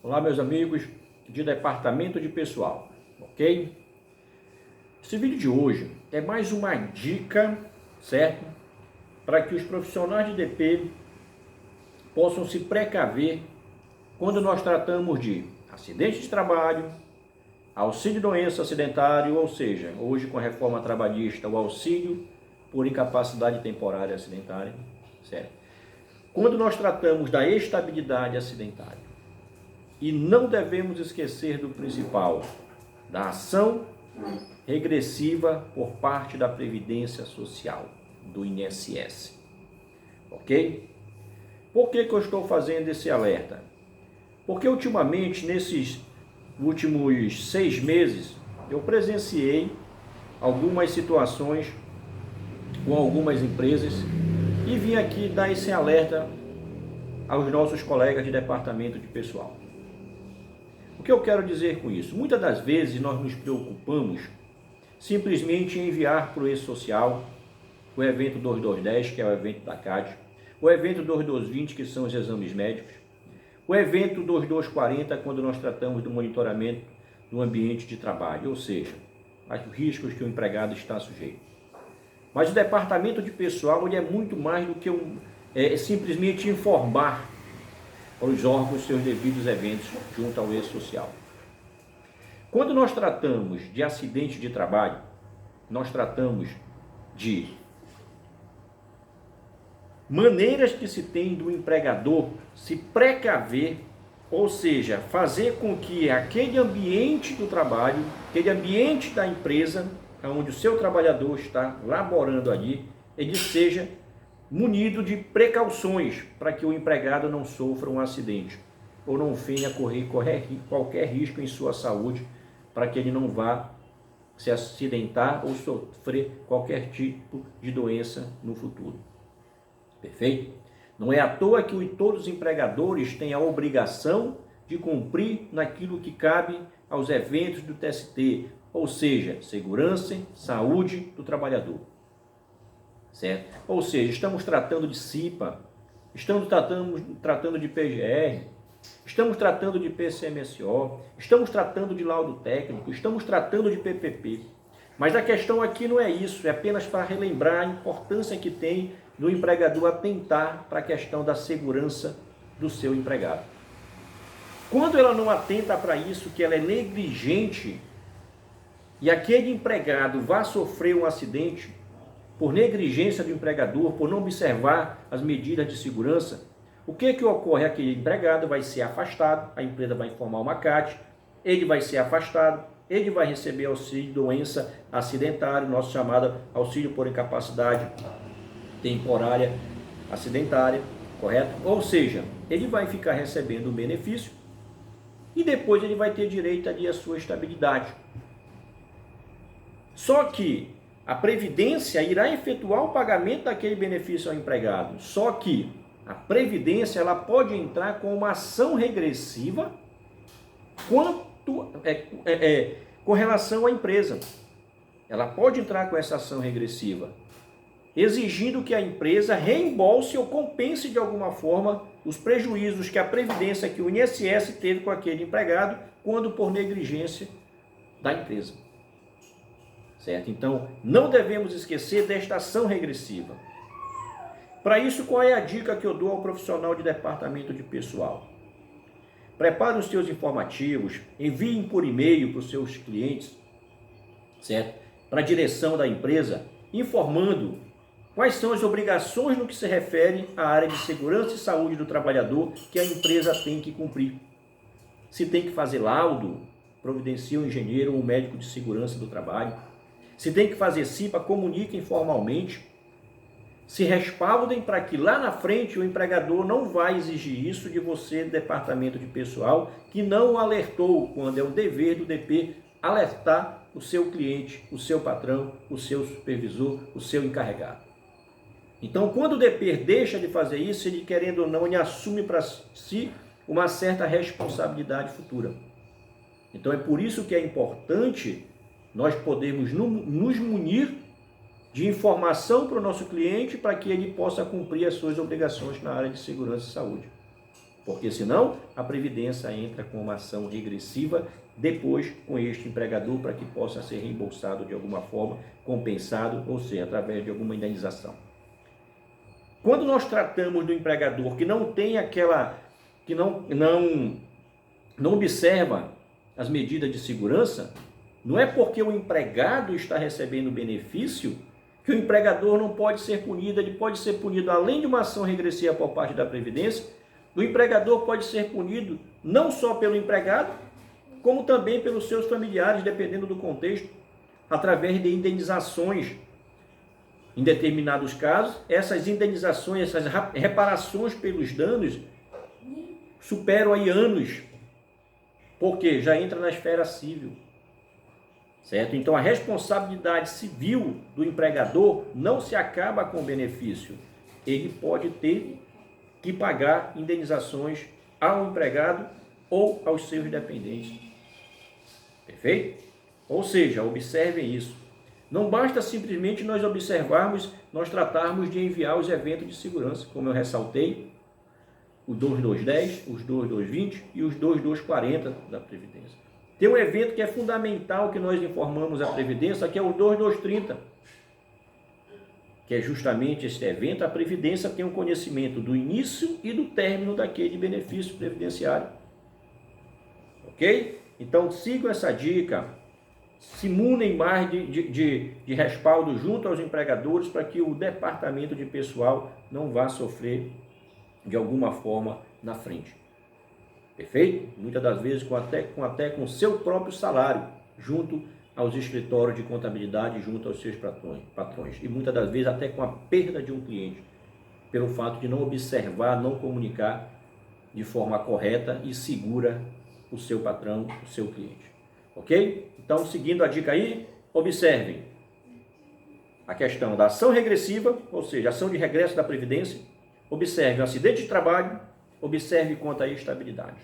Olá, meus amigos de departamento de pessoal, ok? Esse vídeo de hoje é mais uma dica, certo? Para que os profissionais de DP possam se precaver quando nós tratamos de acidente de trabalho, auxílio doença acidentário, ou seja, hoje com a reforma trabalhista, o auxílio por incapacidade temporária acidentária, certo? Quando nós tratamos da estabilidade acidentária. E não devemos esquecer do principal, da ação regressiva por parte da Previdência Social, do INSS. Ok? Por que eu estou fazendo esse alerta? Porque ultimamente, nesses últimos 6 meses, eu presenciei algumas situações com algumas empresas e vim aqui dar esse alerta aos nossos colegas de departamento de pessoal. O que eu quero dizer com isso? Muitas das vezes nós nos preocupamos simplesmente em enviar para o E-Social o evento 2210, que é o evento da CAD, o evento 2220, que são os exames médicos, o evento 2240, quando nós tratamos do monitoramento do ambiente de trabalho, ou seja, os riscos que o empregado está sujeito. Mas o departamento de pessoal ele é muito mais do que simplesmente informar para os órgãos seus devidos eventos junto ao E-Social. Quando nós tratamos de acidente de trabalho, nós tratamos de maneiras que se tem do empregador se precaver, ou seja, fazer com que aquele ambiente do trabalho, aquele ambiente da empresa, onde o seu trabalhador está laborando ali, ele seja munido de precauções para que o empregado não sofra um acidente ou não venha correr qualquer risco em sua saúde, para que ele não vá se acidentar ou sofrer qualquer tipo de doença no futuro. Perfeito? Não é à toa que todos os empregadores têm a obrigação de cumprir naquilo que cabe aos eventos do TST, ou seja, segurança e saúde do trabalhador. Certo? Ou seja, estamos tratando de CIPA, estamos tratando de PGR, estamos tratando de PCMSO, estamos tratando de laudo técnico, estamos tratando de PPP. Mas a questão aqui não é isso, é apenas para relembrar a importância que tem do empregador atentar para a questão da segurança do seu empregado. Quando ela não atenta para isso, que ela é negligente, e aquele empregado vai sofrer um acidente, por negligência do empregador, por não observar as medidas de segurança, o que ocorre? Aquele empregado vai ser afastado, a empresa vai informar uma CAT, ele vai ser afastado, ele vai receber auxílio doença acidentário, nosso chamado auxílio por incapacidade temporária acidentária, correto? Ou seja, ele vai ficar recebendo um benefício e depois ele vai ter direito ali à sua estabilidade. Só que a Previdência irá efetuar o pagamento daquele benefício ao empregado. Só que a Previdência ela pode entrar com uma ação regressiva com relação à empresa. Ela pode entrar com essa ação regressiva, exigindo que a empresa reembolse ou compense de alguma forma os prejuízos que a Previdência, que o INSS teve com aquele empregado, quando por negligência da empresa. Certo? Então, não devemos esquecer desta ação regressiva. Para isso, qual é a dica que eu dou ao profissional de departamento de pessoal? Prepare os seus informativos, enviem por e-mail para os seus clientes, certo? Para a direção da empresa, informando quais são as obrigações no que se refere à área de segurança e saúde do trabalhador que a empresa tem que cumprir. Se tem que fazer laudo, providencia um engenheiro ou um médico de segurança do trabalho. Se tem que fazer CIPA, comuniquem formalmente. Se respaldem para que lá na frente o empregador não vai exigir isso de você, departamento de pessoal, que não o alertou, quando é o dever do DP alertar o seu cliente, o seu patrão, o seu supervisor, o seu encarregado. Então, quando o DP deixa de fazer isso, ele querendo ou não, ele assume para si uma certa responsabilidade futura. Então, é por isso que é importante nós podermos nos munir de informação para o nosso cliente para que ele possa cumprir as suas obrigações na área de segurança e saúde. porque senão a Previdência entra com uma ação regressiva depois com este empregador para que possa ser reembolsado de alguma forma, compensado, ou seja, através de alguma indenização. Quando nós tratamos do empregador que não tem aquela, que não observa as medidas de segurança, não é porque o empregado está recebendo benefício que o empregador não pode ser punido. Ele pode ser punido além de uma ação regressiva por parte da Previdência. O empregador pode ser punido não só pelo empregado, como também pelos seus familiares, dependendo do contexto, através de indenizações. Em determinados casos, essas indenizações, essas reparações pelos danos superam aí anos, porque já entra na esfera civil, certo? Então a responsabilidade civil do empregador não se acaba com o benefício, ele pode ter que pagar indenizações ao empregado ou aos seus dependentes, perfeito? Ou seja, observem isso. Não basta simplesmente nós observarmos, nós tratarmos de enviar os eventos de segurança, como eu ressaltei, o 2210, os 2220 e os 2240 da Previdência. Tem um evento que é fundamental que nós informamos à Previdência, que é o 2230, que é justamente esse evento. A Previdência tem um conhecimento do início e do término daquele benefício previdenciário. Ok? Então sigam essa dica, se munem mais de respaldo junto aos empregadores para que o departamento de pessoal não vá sofrer de alguma forma na frente. Perfeito? Muitas das vezes até com seu próprio salário, junto aos escritórios de contabilidade, junto aos seus patrões. E muitas das vezes até com a perda de um cliente, pelo fato de não observar, não comunicar de forma correta e segura o seu patrão, o seu cliente. Ok? Então, seguindo a dica aí, observem a questão da ação regressiva, ou seja, ação de regresso da Previdência. Observe o acidente de trabalho, observe quanto à estabilidade.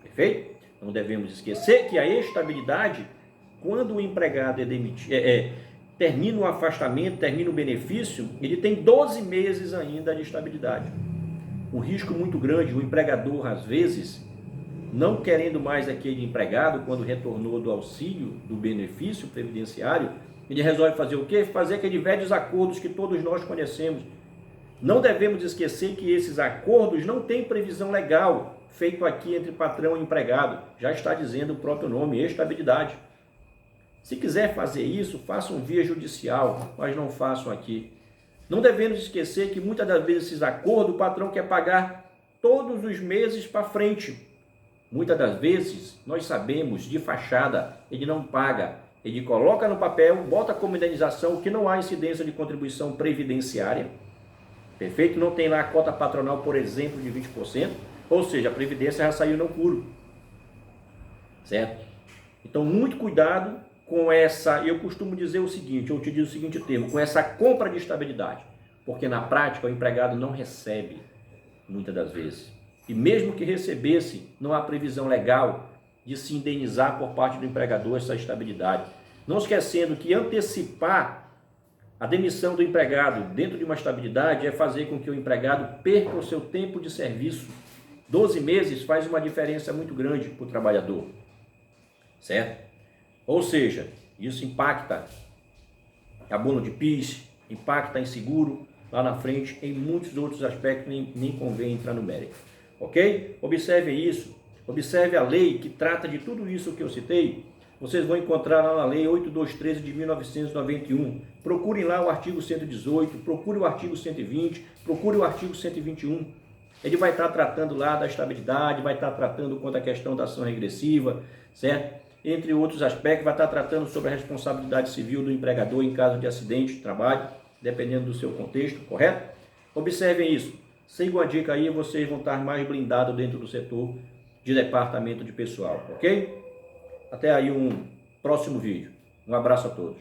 Perfeito? Não devemos esquecer que a estabilidade, quando o empregado termina o afastamento, termina o benefício, ele tem 12 meses ainda de estabilidade. Um risco muito grande, o empregador, às vezes, não querendo mais aquele empregado, quando retornou do auxílio, do benefício previdenciário, ele resolve fazer o quê? Fazer aqueles velhos acordos que todos nós conhecemos. Não devemos esquecer que esses acordos não têm previsão legal feito aqui entre patrão e empregado. Já está dizendo o próprio nome, estabilidade. Se quiser fazer isso, façam via judicial, mas não façam aqui. Não devemos esquecer que muitas das vezes esses acordos o patrão quer pagar todos os meses para frente. Muitas das vezes, nós sabemos, de fachada, ele não paga. Ele coloca no papel, bota como indenização que não há incidência de contribuição previdenciária. Perfeito? Não tem lá a cota patronal, por exemplo, de 20%. Ou seja, a Previdência já saiu no puro. Certo? Então, muito cuidado com essa... Eu costumo dizer o seguinte, eu utilizo o seguinte termo, com essa compra de estabilidade. Porque na prática o empregado não recebe, muitas das vezes. E mesmo que recebesse, não há previsão legal de se indenizar por parte do empregador essa estabilidade. Não esquecendo que antecipar a demissão do empregado dentro de uma estabilidade é fazer com que o empregado perca o seu tempo de serviço. 12 meses faz uma diferença muito grande para o trabalhador. Certo? Ou seja, isso impacta abono de PIS, impacta em seguro lá na frente, em muitos outros aspectos, nem convém entrar no mérito. Ok? Observe isso, observe a lei que trata de tudo isso que eu citei. Vocês vão encontrar lá na lei 8213 de 1991. Procurem lá o artigo 118, procure o artigo 120, procure o artigo 121. Ele vai estar tratando lá da estabilidade, vai estar tratando quanto à questão da ação regressiva, certo? Entre outros aspectos, vai estar tratando sobre a responsabilidade civil do empregador em caso de acidente de trabalho, dependendo do seu contexto, correto? Observem isso. Sigam a dica aí, vocês vão estar mais blindados dentro do setor de departamento de pessoal, ok? Até aí um próximo vídeo. Um abraço a todos.